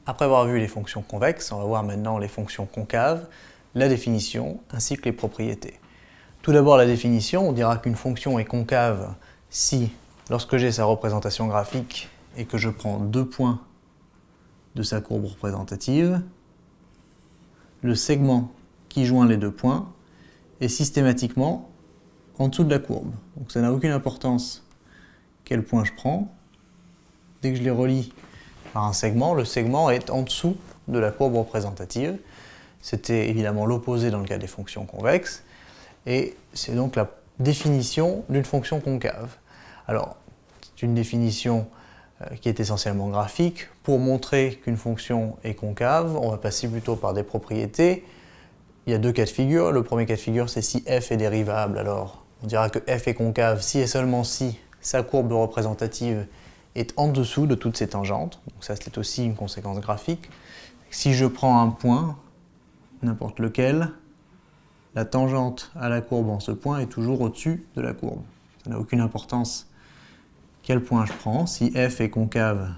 Après avoir vu les fonctions convexes, on va voir maintenant les fonctions concaves, la définition ainsi que les propriétés. Tout d'abord la définition, on dira qu'une fonction est concave si, lorsque j'ai sa représentation graphique et que je prends 2 points de sa courbe représentative, le segment qui joint les 2 points est systématiquement en dessous de la courbe. Donc ça n'a aucune importance quel point je prends. Dès que je les relie par un segment, le segment est en dessous de la courbe représentative. C'était évidemment l'opposé dans le cas des fonctions convexes. Et c'est donc la définition d'une fonction concave. Alors, c'est une définition qui est essentiellement graphique. Pour montrer qu'une fonction est concave, on va passer plutôt par des propriétés. Il y a 2 cas de figure. Le premier cas de figure, c'est si f est dérivable. Alors, on dira que f est concave si et seulement si sa courbe représentative est en dessous de toutes ses tangentes. Donc ça, c'est aussi une conséquence graphique. Si je prends un point, n'importe lequel, la tangente à la courbe en ce point est toujours au-dessus de la courbe. Ça n'a aucune importance quel point je prends. Si f est concave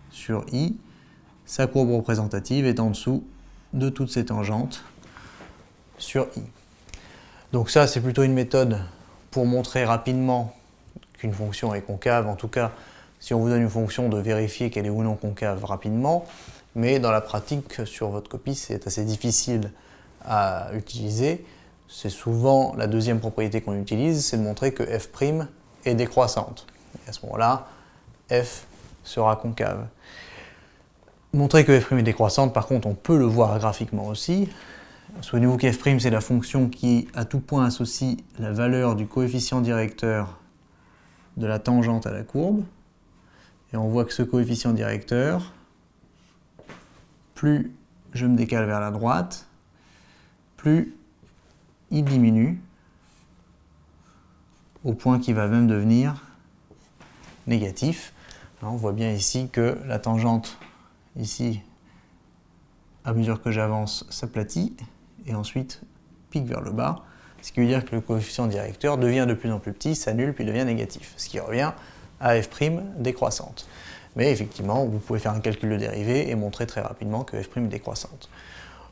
sur i, sa courbe représentative est en dessous de toutes ses tangentes sur i. Donc ça, c'est plutôt une méthode pour montrer rapidement qu'une fonction est concave. En tout cas, si on vous donne une fonction, de vérifier qu'elle est ou non concave rapidement. Mais dans la pratique, sur votre copie, c'est assez difficile à utiliser. C'est souvent la deuxième propriété qu'on utilise, c'est de montrer que f' est décroissante. Et à ce moment-là, f sera concave. Montrer que f' est décroissante, par contre, on peut le voir graphiquement aussi. Souvenez-vous que f' c'est la fonction qui, à tout point, associe la valeur du coefficient directeur de la tangente à la courbe. Et on voit que ce coefficient directeur, plus je me décale vers la droite, plus il diminue, au point qu'il va même devenir négatif. Alors on voit bien ici que la tangente, ici, à mesure que j'avance, s'aplatit, et ensuite pique vers le bas, ce qui veut dire que le coefficient directeur devient de plus en plus petit, s'annule, puis devient négatif, ce qui revient à f' décroissante. Mais effectivement, vous pouvez faire un calcul de dérivée et montrer très rapidement que f' est décroissante.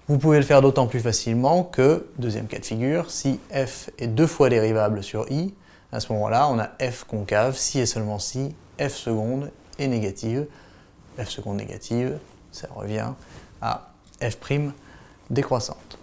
Vous pouvez le faire d'autant plus facilement que, deuxième cas de figure, si f est 2 fois dérivable sur i, à ce moment-là, on a f concave si et seulement si f seconde est négative. F seconde négative, ça revient à f' décroissante.